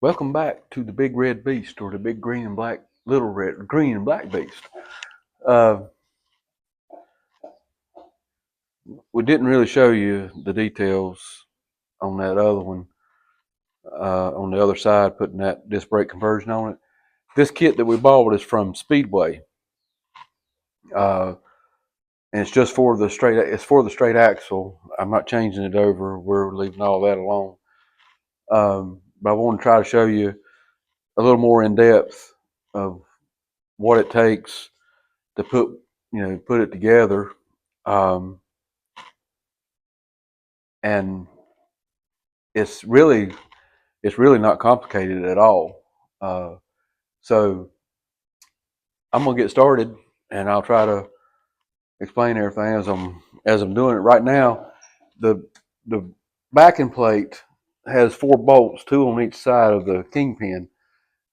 Welcome back to the Big Red Beast, or the Big Green and Black, Little Red, Green and Black Beast. We didn't really show you the details on that other one, on the other side, putting that disc brake conversion on it. This kit that we bought is from Speedway, and it's just for the straight. It's for the straight axle. I'm not changing it over. We're leaving all that alone. But I want to try to show you a little more in depth of what it takes to put it together. And it's really not complicated at all. So I'm gonna get started, and I'll try to explain everything as I'm doing it. Right now, the backing plate has 4 bolts, 2 on each side of the kingpin,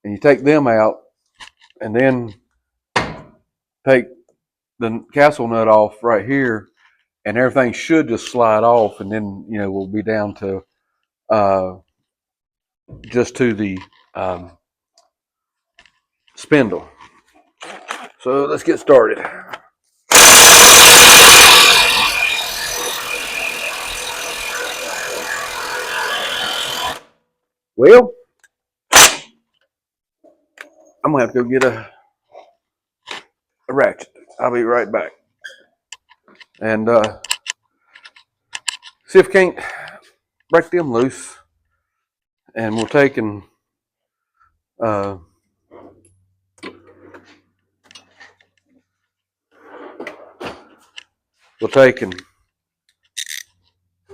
and you take them out, and then take the castle nut off right here, and everything should just slide off, and then we'll be down to just to the spindle. So let's get started. Well, I'm gonna have to go get a ratchet. I'll be right back. And see if we can't break them loose. And we'll take and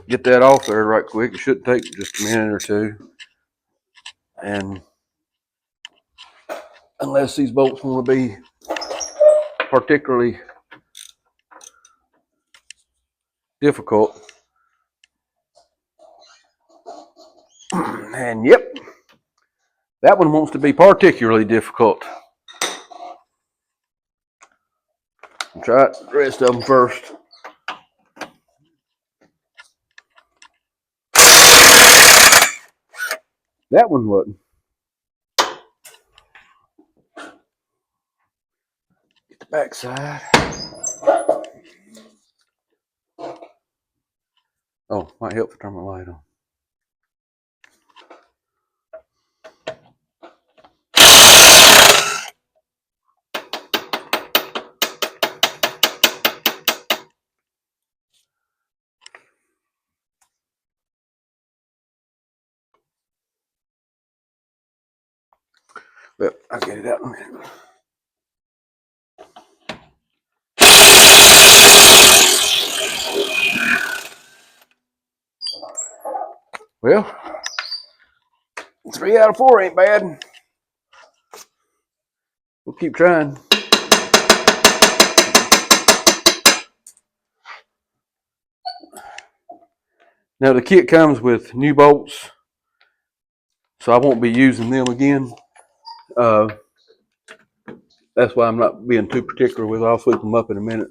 get that off there right quick. It should take just a minute or two. And unless these bolts want to be particularly difficult. And yep, that one wants to be particularly difficult. I'll try the rest of them first. That one wasn't. Get the back side. Oh, might help to turn my light on. But I'll get it out in a minute. Well, 3 out of 4 ain't bad. We'll keep trying. Now the kit comes with new bolts, so I won't be using them again. That's why I'm not being too particular with it. I'll sweep them up in a minute.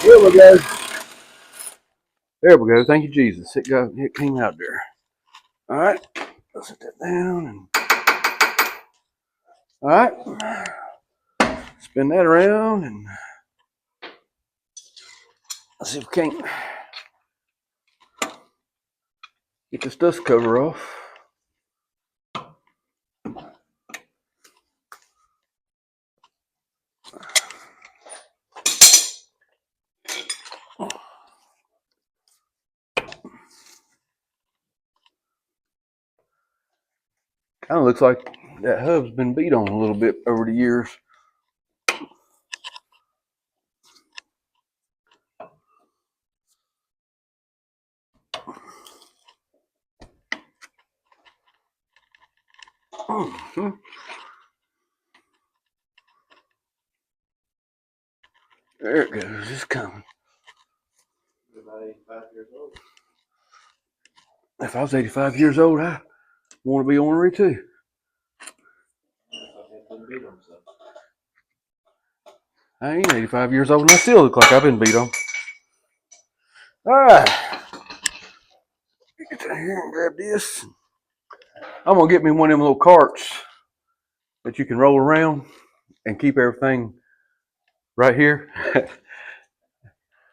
There we go. There we go. Thank you, Jesus. It came out there. All right. Let's set that down. And all right. Spin that around and let's see if we can't get this dust cover off. Kind of looks like that hub's been beat on a little bit over the years. Mm-hmm. There it goes. It's coming. About 85 years old. If I was 85 years old, I want to be ornery too. I ain't 85 years old and I still look like I've been beat on. All right. Get down here and grab this. I'm gonna get me one of them little carts that you can roll around and keep everything right here. Let's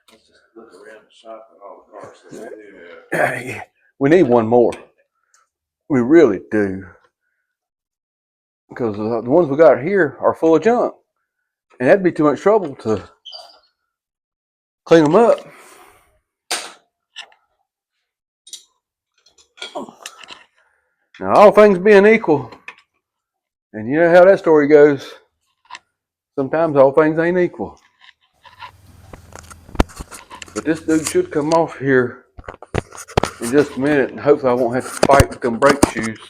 just look around the shop and all the cars that we do have. Yeah, we need one more. We really do. Because the ones we got here are full of junk. And that'd be too much trouble to clean them up. Now, all things being equal, and you know how that story goes, sometimes all things ain't equal. But this dude should come off here in just a minute, and hopefully I won't have to fight with them brake shoes,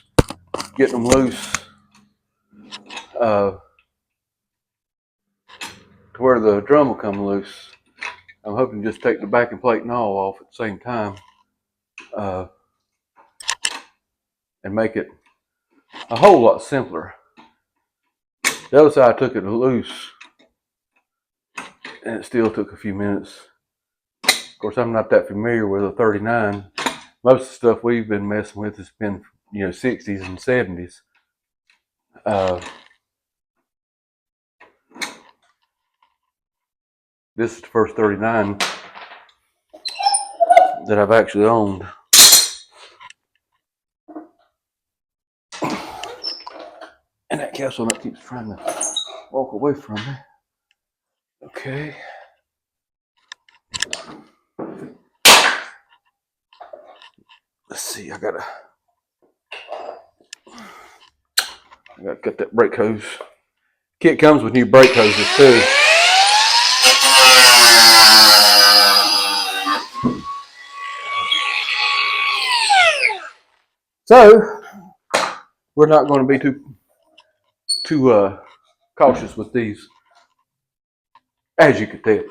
getting them loose to where the drum will come loose. I'm hoping to just take the backing plate and all off at the same time and make it a whole lot simpler. The other side I took it loose, and it still took a few minutes. Of course, I'm not that familiar with a 39. Most of the stuff we've been messing with has been, 60s and 70s. This is the first 39 that I've actually owned. And that castle nut keeps trying to walk away from me. Okay. Let's see, I gotta cut that brake hose. Kit comes with new brake hoses too. So we're not going to be too cautious with these, as you can tell.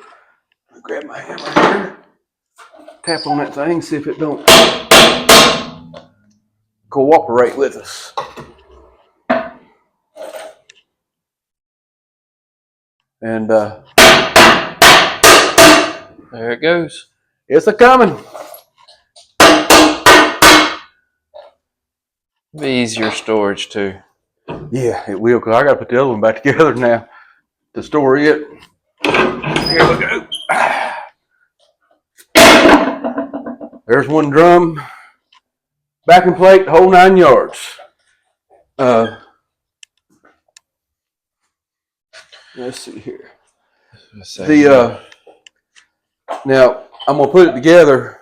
Grab my hammer here, tap on that thing, see if it don't cooperate with us. And there it goes. It's a coming. Be easier storage too. Yeah, it will, because I got to put the other one back together now to store it. Here we go. There's one drum, backing plate, the whole 9 yards. Let's see here. Now I'm gonna put it together.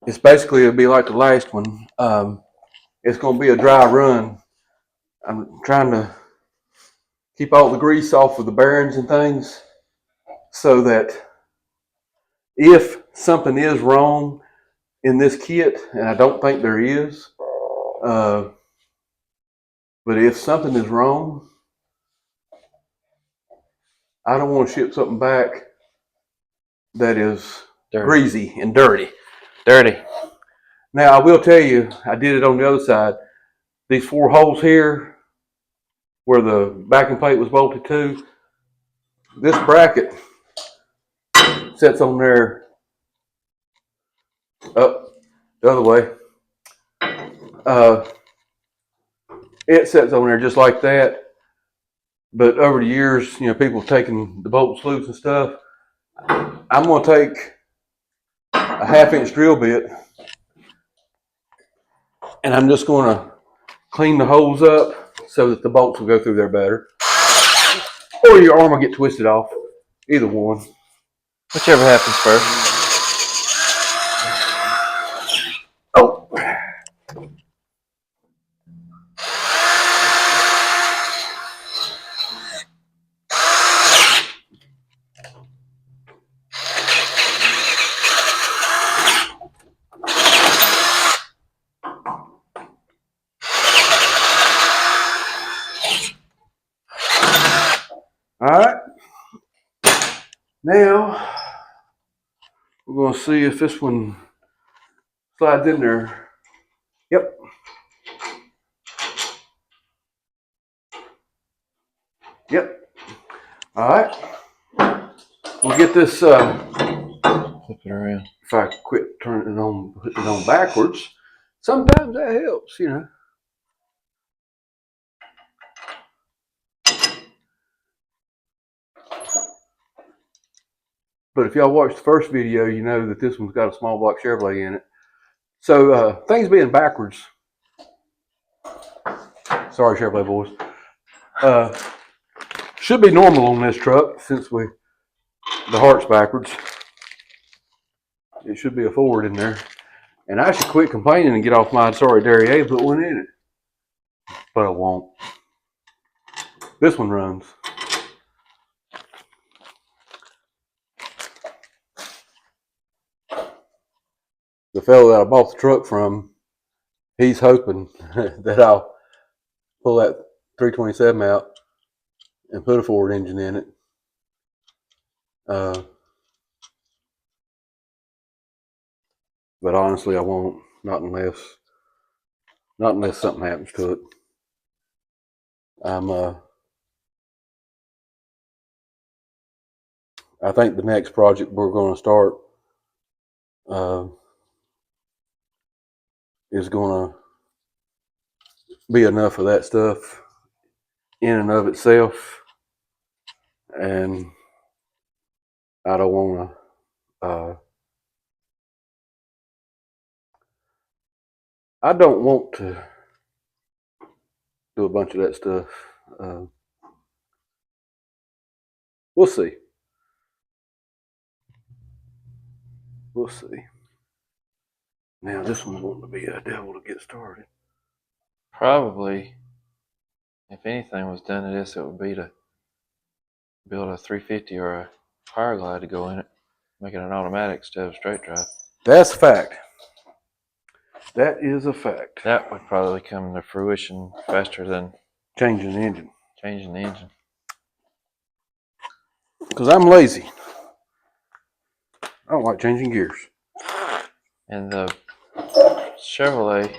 It's basically it'll be like the last one. It's gonna be a dry run. I'm trying to keep all the grease off of the bearings and things, so that if something is wrong in this kit, and I don't think there is, but if something is wrong, I don't want to ship something back that is greasy and dirty. Now, I will tell you, I did it on the other side. These 4 holes here, where the backing plate was bolted to, this bracket sits on there up the other way. It sits on there just like that. But over the years, people have taken the bolts loose and stuff. I'm going to take a 1/2-inch drill bit, and I'm just going to clean the holes up so that the bolts will go through there better. Or your arm will get twisted off. Either one. Whichever happens first. Oh. All right. Now, we're going to see if this one slides in there. Yep. Yep. All right. We'll get this Flip it around. if I quit turning it on, putting it on backwards, sometimes that helps, you know. But if y'all watched the first video, you know that this one's got a small block Chevrolet in it. So things being backwards, sorry Chevrolet boys, should be normal on this truck since the heart's backwards. It should be a Ford in there. And I should quit complaining and get off my sorry Derriere and put one in it. But I won't. This one runs. The fellow that I bought the truck from, he's hoping that I'll pull that 327 out and put a Ford engine in it. But honestly, I won't. Not unless something happens to it. I think the next project we're going to start is going to be enough of that stuff in and of itself, and I don't want to. I don't want to do a bunch of that stuff. We'll see. We'll see. Now this one's wanting to be a devil to get started. Probably, if anything was done to this, it would be to build a 350 or a Fire Glide to go in it, make it an automatic instead of straight drive. That's a fact. That is a fact. That would probably come to fruition faster than Changing the engine. changing the engine. Because I'm lazy. I don't like changing gears. And the Chevrolet,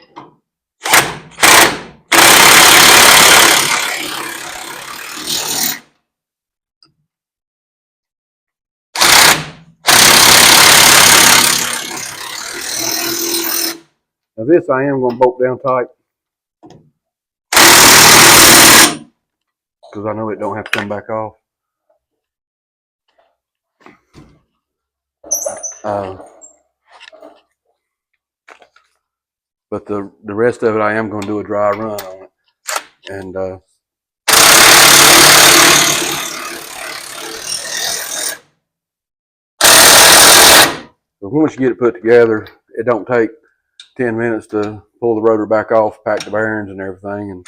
Now this I am going to bolt down tight. Because I know it don't have to come back off. But the rest of it I am going to do a dry run on it. And but once you get it put together, it don't take 10 minutes to pull the rotor back off, pack the bearings and everything, and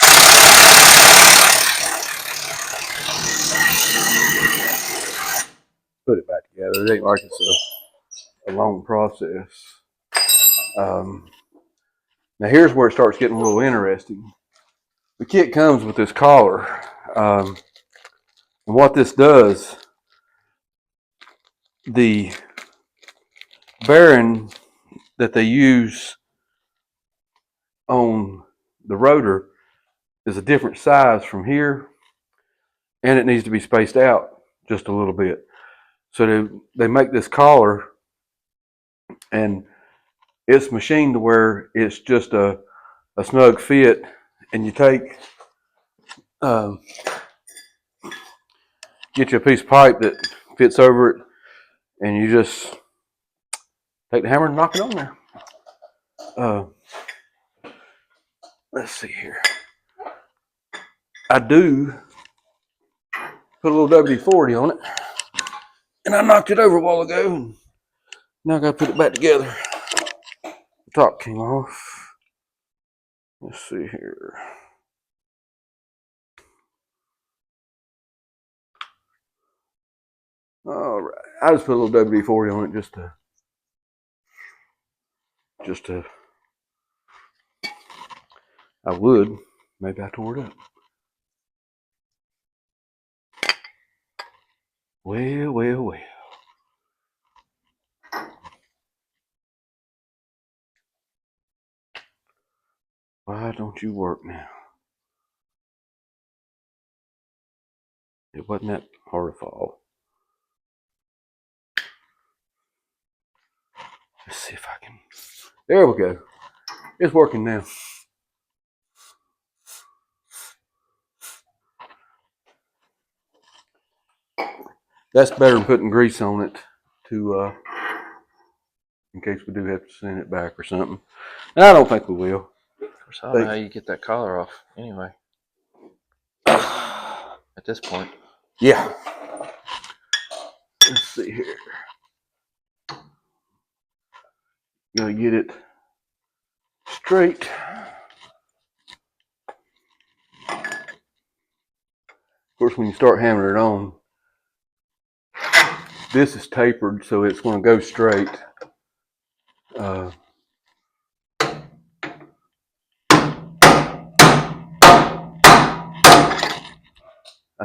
put it back together. It ain't like it's a long process. Now here's where it starts getting a little interesting. The kit comes with this collar. And what this does, the bearing that they use on the rotor is a different size from here, and it needs to be spaced out just a little bit. So they make this collar, and it's machined to where it's just a snug fit, and you take get you a piece of pipe that fits over it, and you just take the hammer and knock it on there. Let's see here. I do put a little WD-40 on it, and I knocked it over a while ago, and now I got to put it back together. The top came off. Let's see here. All right, I just put a little WD-40 on it just to. I would. Maybe I tore it up. Well, well, well. Why don't you work now? It wasn't that hard to fall. Let's see if I can. There we go. It's working now. That's better than putting grease on it to, in case we do have to send it back or something. And I don't think we will. Of course, I don't know how you get that collar off anyway. At this point. Yeah. Let's see here. Gotta get it straight. Of course, when you start hammering it on, this is tapered, so it's going to go straight. I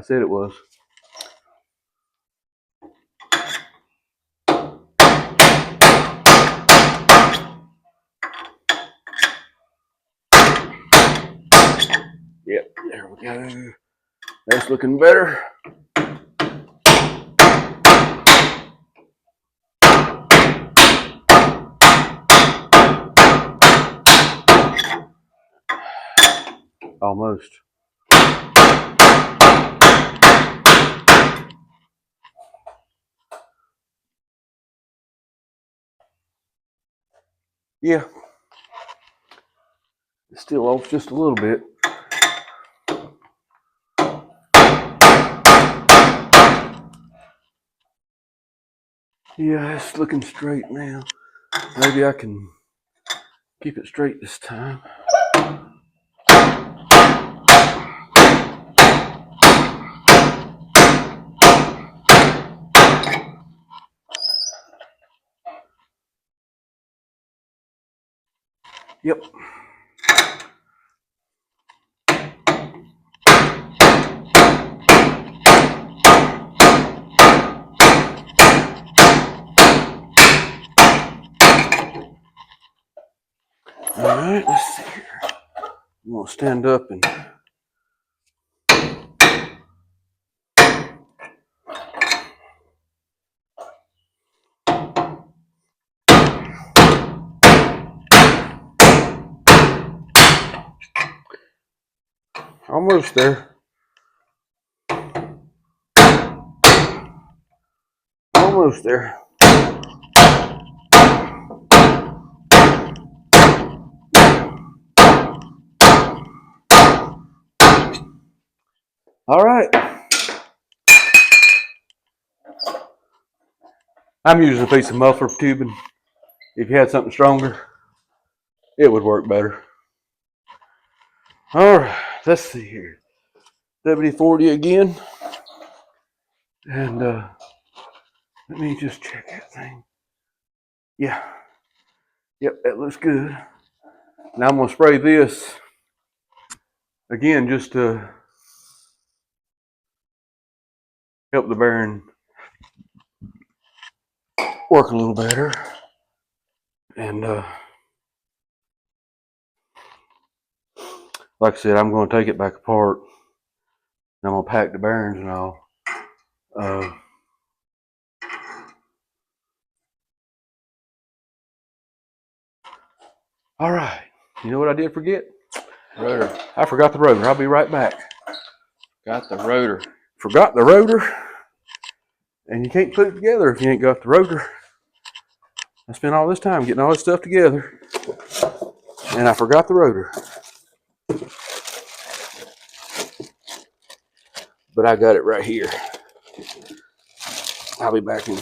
said it was. Yep, there we go. That's looking better. Almost. Yeah. It's still off just a little bit. Yeah, it's looking straight now. Maybe I can keep it straight this time. Yep. All right, let's see here. I'm gonna stand up and almost there. Almost there. All right. I'm using a piece of muffler tubing. If you had something stronger, it would work better. All right, let's see here. WD-40 again. And let me just check that thing. Yeah. Yep, that looks good. Now I'm going to spray this again just to help the bearing work a little better. And like I said, I'm going to take it back apart. And I'm going to pack the bearings and all. All right. You know what I did forget? Rotor. I forgot the rotor. I'll be right back. Got the rotor. Forgot the rotor. And you can't put it together if you ain't got the rotor. I spent all this time getting all this stuff together. And I forgot the rotor. But I got it right here. I'll be back in.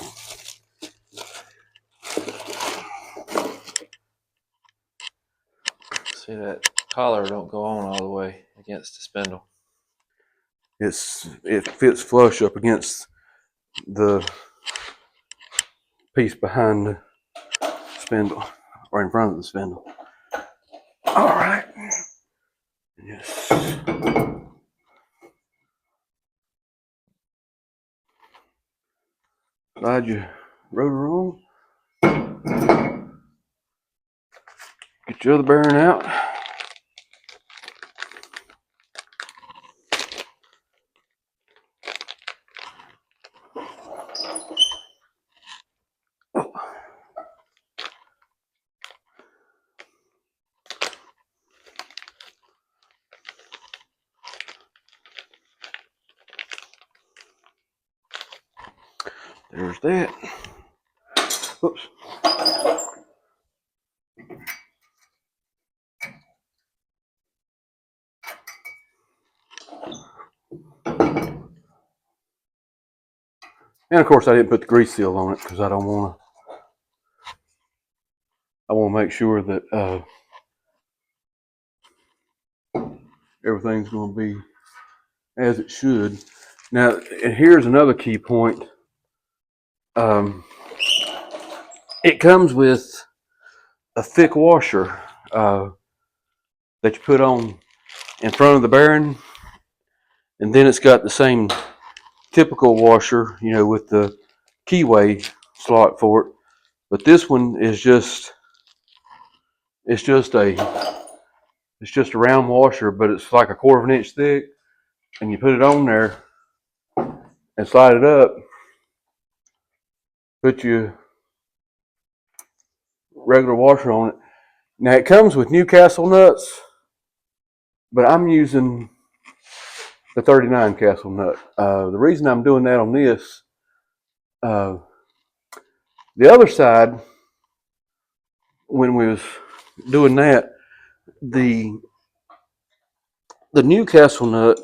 See, that collar don't go on all the way against the spindle. It fits flush up against the piece behind the spindle, or in front of the spindle. All right. Yes. Slide your rotor on. Get your other bearing out. There's that. Whoops. And of course, I didn't put the grease seal on it because I don't want to. I want to make sure that everything's going to be as it should. Now, and here's another key point. It comes with a thick washer that you put on in front of the bearing, and then it's got the same typical washer, you know, with the keyway slot for it. But this one is just it's just a round washer, but it's like a quarter of an inch thick, and you put it on there and slide it up. Put your regular washer on it. Now it comes with Newcastle nuts, but I'm using the 39 Castle nut. The reason I'm doing that on this, the other side, when we was doing that, the Newcastle nut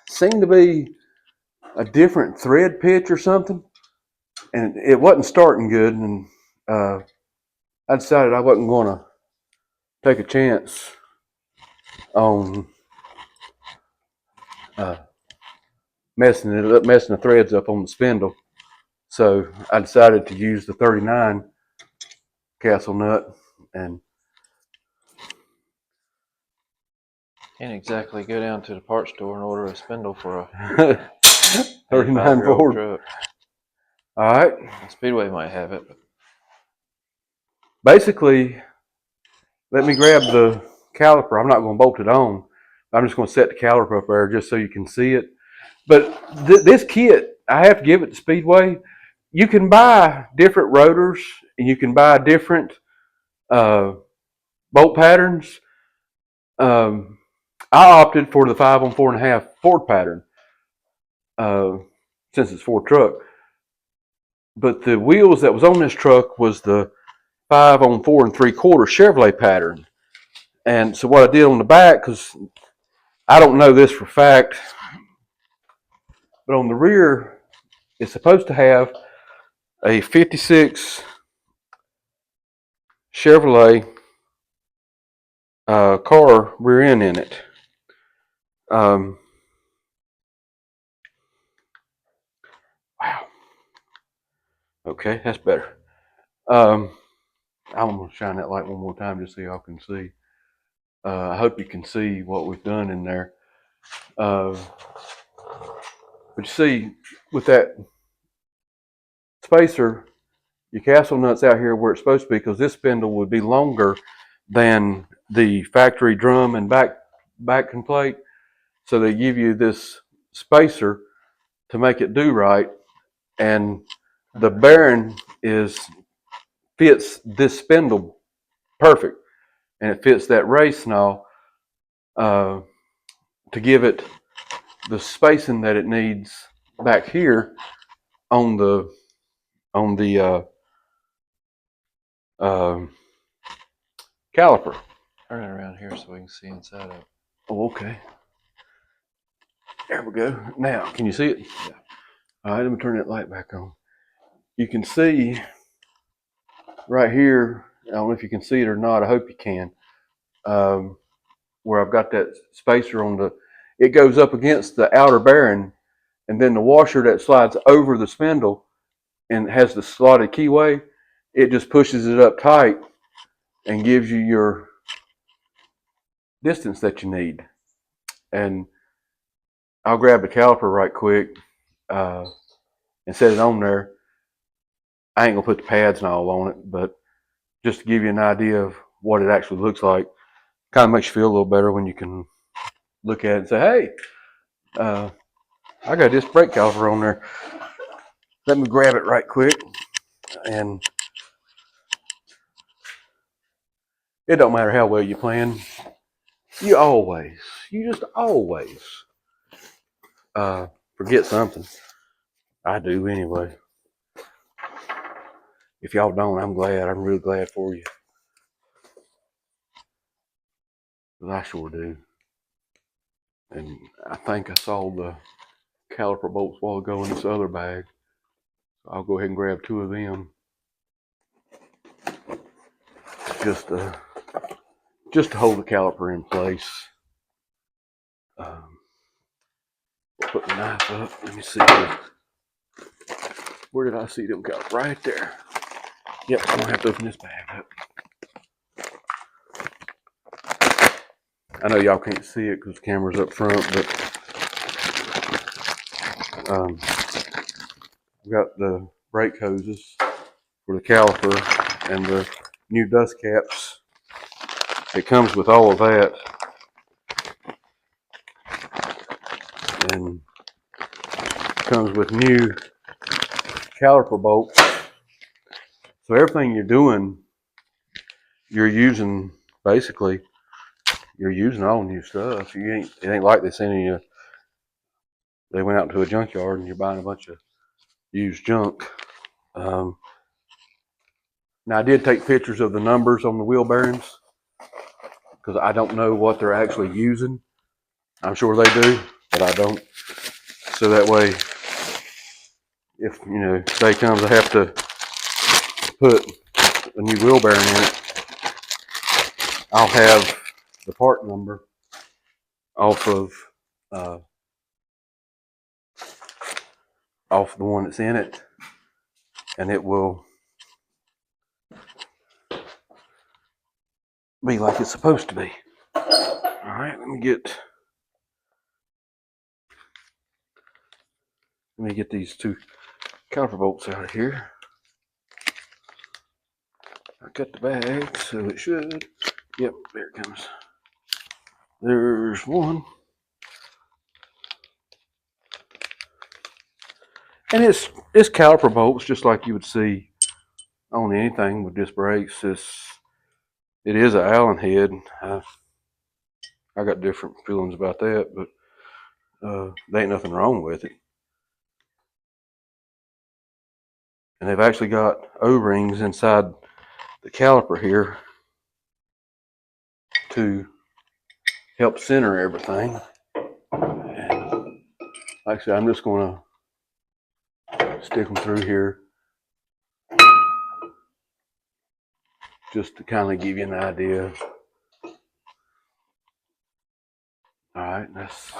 seemed to be a different thread pitch or something, and it wasn't starting good. And I decided I wasn't going to take a chance on messing the threads up on the spindle. So I decided to use the 39 Castle nut. And Can't exactly go down to the parts store and order a spindle for a 39 Ford truck. All right. Speedway might have it, but basically, let me grab the caliper. I'm not going to bolt it on. I'm just going to set the caliper up there just so you can see it. But this kit, I have to give it to Speedway. You can buy different rotors and you can buy different bolt patterns. I opted for the 5 on 4.5 Ford pattern since it's Ford truck. But the wheels that was on this truck was the 5 on 4 3/4 Chevrolet pattern. And so what I did on the back, because I don't know this for a fact, but on the rear, it's supposed to have a 56 Chevrolet car rear end in it. Wow. Okay, that's better. I'm going to shine that light one more time just so y'all can see. I hope you can see what we've done in there. But you see, with that spacer, your castle nut's out here where it's supposed to be, because this spindle would be longer than the factory drum and back plate. So they give you this spacer to make it do right, and the bearing fits this spindle perfect, and it fits that race now to give it the spacing that it needs back here on the caliper. turn it around here so we can see inside of it. Oh, okay. There we go. Now, can you see it? Yeah. All right, let me turn that light back on. You can see right here, I don't know if you can see it or not, I hope you can, where I've got that spacer on it goes up against the outer bearing, and then the washer that slides over the spindle and has the slotted keyway, it just pushes it up tight and gives you your distance that you need. And I'll grab the caliper right quick and set it on there. I ain't gonna put the pads and all on it, but just to give you an idea of what it actually looks like. Kind of makes you feel a little better when you can look at it and say, hey, I got this brake caliper on there. Let me grab it right quick. And it don't matter how well you plan, you just always forget something. I do anyway. If y'all don't, I'm glad. I'm really glad for you. 'Cause I sure do. And I think I saw the caliper bolts a while ago in this other bag. So I'll go ahead and grab 2 of them. Just to hold the caliper in place. Put the knife up. Let me see. Where did I see them go? Right there. Yep, I'm gonna have to open this bag up. I know y'all can't see it because the camera's up front, but I've got the brake hoses for the caliper and the new dust caps. It comes with all of that, and comes with new caliper bolts. So everything you're doing, you're using basically. You're using all new stuff. It ain't like they sending you. They went out to a junkyard and you're buying a bunch of used junk. Now I did take pictures of the numbers on the wheel bearings because I don't know what they're actually using. I'm sure they do, but I don't. So that way, if day comes I have to put a new wheel bearing in it, I'll have the part number off of the one that's in it, and it will be like it's supposed to be. All right, let me get these 2 caliper bolts out of here. I cut the bag, so it should. Yep, there it comes. There's one. And it's caliper bolts just like you would see on anything with disc brakes. It is an Allen head. I got different feelings about that, but there ain't nothing wrong with it. And they've actually got O-rings inside the caliper here to help center everything. And like I said, I'm just going to stick them through here just to kind of give you an idea. All right, that's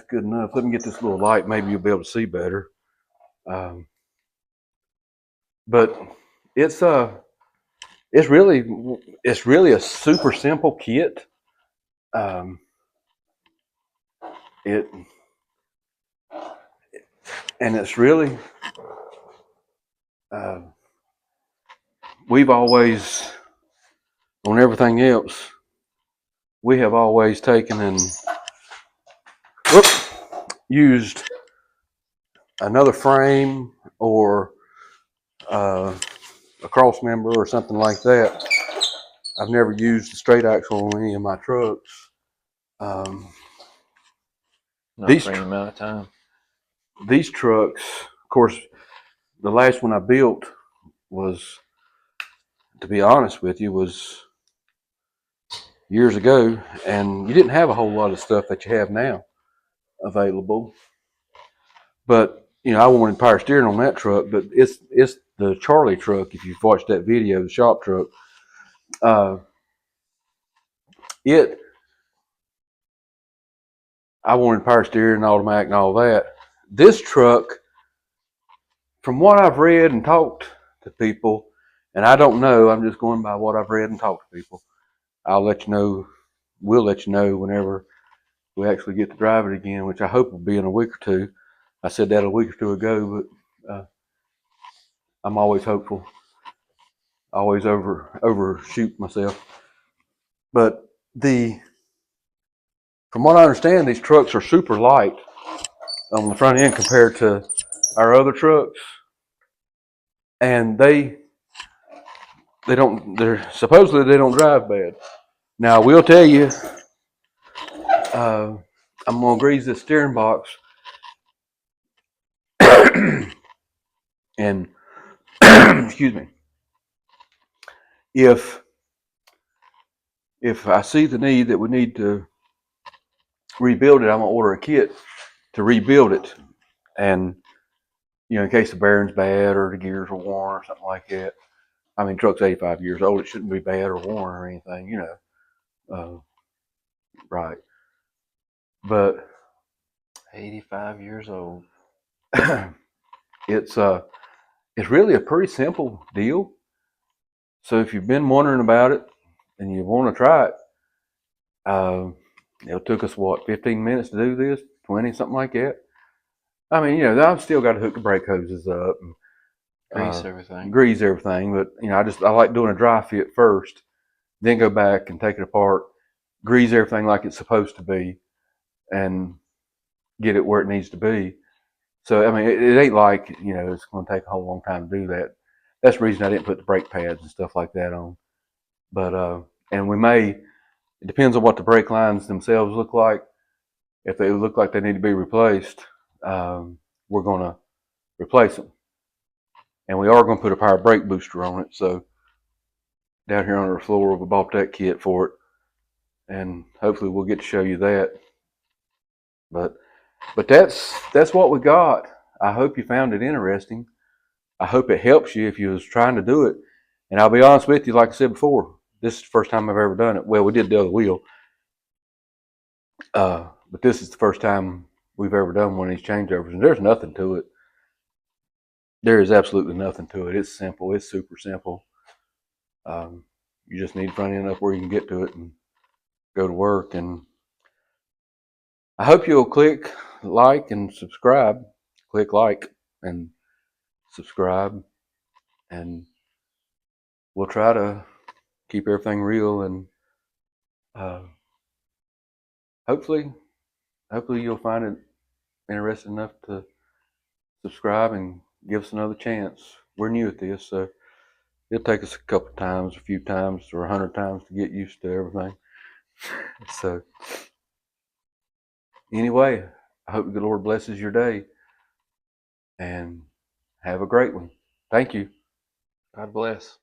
good enough. Let me get this little light. Maybe you'll be able to see better. But it's really a super simple kit. It's really we've always, on everything else, we have always taken and used another frame or a cross member or something like that. I've never used a straight axle on any of my trucks. Not for any amount of time. These trucks, of course, the last one I built was, to be honest with you, was years ago, and you didn't have a whole lot of stuff that you have now available. But I wanted power steering on that truck, but it's the Charlie truck. If you've watched that video, the shop truck, I wanted power steering, automatic, and all that. This truck, from what I've read and talked to people, and I don't know, I'm just going by what I've read and talked to people. I'll let you know. We'll let you know whenever we actually get to drive it again, which I hope will be in a week or 2. I said that a week or 2 ago, but I'm always hopeful. I always overshoot myself. But from what I understand, these trucks are super light on the front end compared to our other trucks, and they're supposedly they don't drive bad. Now I will tell you, I'm gonna grease this steering box And excuse me, if I see the need that we need to rebuild it, I'm gonna order a kit to rebuild it. And in case the bearing's bad or the gears are worn or something like that. I mean, truck's 85 years old; it shouldn't be bad or worn or anything, right? But 85 years old. it's really a pretty simple deal. So if you've been wondering about it and you want to try it, it took us 15 minutes to do this, 20, something like that. I mean, I've still got to hook the brake hoses up and Grease everything. grease everything, but I like doing a dry fit first, then go back and take it apart, grease everything like it's supposed to be, and get it where it needs to be. So I mean, it ain't like it's going to take a whole long time to do that. That's the reason I didn't put the brake pads and stuff like that on. But and we may. It depends on what the brake lines themselves look like. If they look like they need to be replaced, we're going to replace them. And we are going to put a power brake booster on it. So down here on the floor, we bought that kit for it, and hopefully we'll get to show you that. But that's what we got. I hope you found it interesting. I hope it helps you if you was trying to do it. And I'll be honest with you, like I said before, this is the first time I've ever done it. Well, we did the other wheel, but this is the first time we've ever done one of these changeovers, and there's nothing to it. There is absolutely nothing to it. It's simple. It's super simple. You just need front end up where you can get to it and go to work. And I hope you'll click like and subscribe. Click like and subscribe, and we'll try to keep everything real. And hopefully you'll find it interesting enough to subscribe and give us another chance. We're new at this, so it'll take us a few times, or 100 times to get used to everything. So anyway, I hope the Lord blesses your day, and have a great one. Thank you. God bless.